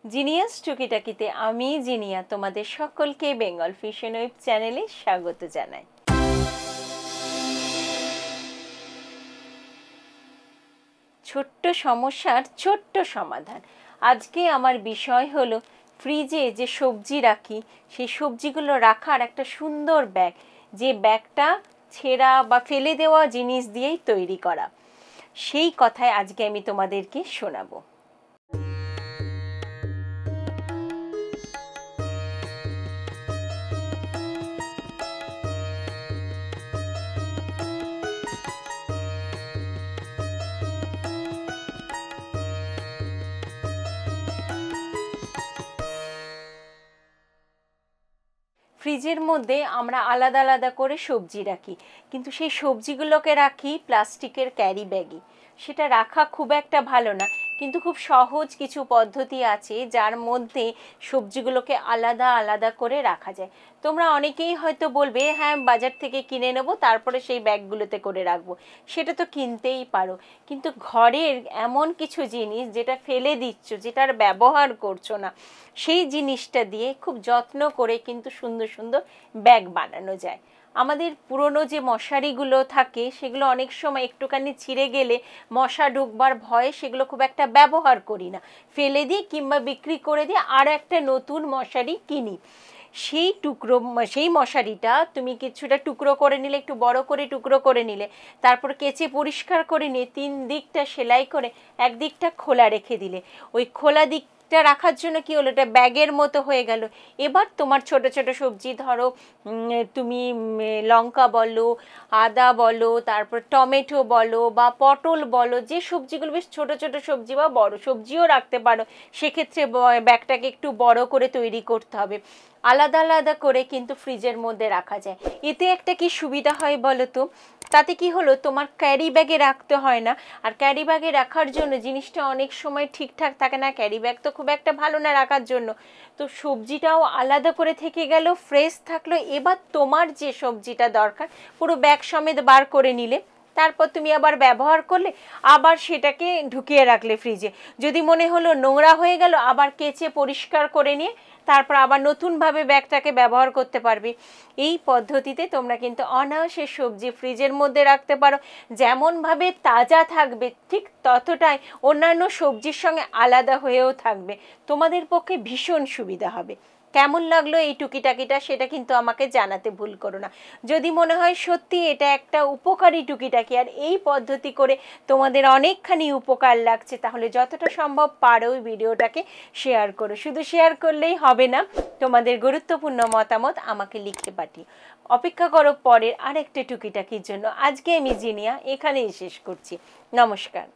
Genius টুকি টাকিতে আমি জিনিয়া তোমাদের সকলকে বেঙ্গল ফিশ এন্ড ওয়েব চ্যানেলে স্বাগত জানাই। ছোট্ট সমস্যার ছোট্ট সমাধান। আজকে আমার বিষয় হলো ফ্রিজে যে সবজি রাখি সেই সবজিগুলো রাখার একটা সুন্দর ব্যাগ, যে ব্যাগটা ছেঁড়া বা ফেলে দেওয়া জিনিস দিয়েই তৈরি করা। সেই কথাই আজকে আমি তোমাদেরকে শোনাবো। ফ্রিজের মধ্যে আমরা আলাদা আলাদা করে সবজি রাখি, কিন্তু সেই সবজিগুলোকে রাখি প্লাস্টিকের ক্যারি ব্যাগে। সেটা রাখা খুব একটা ভালো না, কিন্তু খুব সহজ কিছু পদ্ধতি আছে যার মধ্যে সবজিগুলোকে আলাদা আলাদা করে রাখা যায়। তোমরা অনেকেই হয়তো বলবে, হ্যাঁ বাজার থেকে কিনে নেব, তারপরে সেই ব্যাগগুলোতে করে রাখবো। সেটা তো কিনতেই পারো, কিন্তু ঘরের এমন কিছু জিনিস যেটা ফেলে দিচ্ছ, যেটার ব্যবহার করছো না, সেই জিনিসটা দিয়ে খুব যত্ন করে কিন্তু সুন্দর সুন্দর ব্যাগ বানানো যায়। আমাদের পুরনো যে মশারিগুলো থাকে সেগুলো অনেক সময় একটুখানি ছিঁড়ে গেলে মশা ঢুকবার ভয়ে সেগুলো খুব একটা ব্যবহার করি না, ফেলে দিই কিংবা বিক্রি করে দিই, আর একটা নতুন মশারি কিনি। সেই মশারিটা তুমি কিছুটা টুকরো করে নিলে, একটু বড় করে টুকরো করে নিলে, তারপর কেচে পরিষ্কার করে নিয়ে 3 দিকটা সেলাই করে একদিকটা খোলা রেখে দিলে, ওই খোলা দিক রাখার জন্য কি হলো, এটা ব্যাগের মতো হয়ে গেল। এবার তোমার ছোট ছোট সবজি, ধরো তুমি লঙ্কা বলো, আদা বলো, তারপর টমেটো বলো বা পটল বলো, যে সবজিগুলো বেশ ছোট ছোট সবজি বা বড় সবজিও রাখতে পারো, সেক্ষেত্রে ব্যাগটাকে একটু বড় করে তৈরি করতে হবে। আলাদা আলাদা করে কিন্তু ফ্রিজের মধ্যে রাখা যায়। এতে একটা কি সুবিধা হয় বলো তো, তাতে কি হলো, তোমার ক্যারি ব্যাগে রাখতে হয় না। আর ক্যারি ব্যাগে রাখার জন্য জিনিসটা অনেক সময় ঠিকঠাক থাকে না, ক্যারি ব্যাগ তো খুব একটা ভালো না রাখার জন্য। তো সবজিটাও আলাদা করে থেকে গেল, ফ্রেশ থাকলো। এবার তোমার যে সবজিটা দরকার পুরো ব্যাগ সমেত বার করে নিলে, তারপর তুমি আবার ব্যবহার করলে, আবার সেটাকে ঢুকিয়ে রাখলে ফ্রিজে। যদি মনে হলো নোংরা হয়ে গেল, আবার কেচে পরিষ্কার করে নিয়ে তারপর আবার নতুনভাবে ব্যাগটাকে ব্যবহার করতে পারবে। এই পদ্ধতিতে তোমরা কিন্তু অনায়াসে সবজি ফ্রিজের মধ্যে রাখতে পারো। যেমনভাবে তাজা থাকবে ঠিক ততটাই অন্যান্য সবজির সঙ্গে আলাদা হয়েও থাকবে। তোমাদের পক্ষে ভীষণ সুবিধা হবে। কেমন লাগলো এই টুকিটাকিটা, সেটা কিন্তু আমাকে জানাতে ভুল করো না। যদি মনে হয় সত্যি এটা একটা উপকারী টুকিটাকি আর এই পদ্ধতি করে তোমাদের অনেকখানি উপকার লাগছে, তাহলে যতটা সম্ভব পারো ওই ভিডিওটাকে শেয়ার করো। শুধু শেয়ার করলেই হবে না, তোমাদের গুরুত্বপূর্ণ মতামত আমাকে লিখে পাঠিয়ে অপেক্ষা করো পরের আরেকটা টুকিটাকির জন্য। আজকে আমি জিনিয়া এখানেই শেষ করছি। নমস্কার।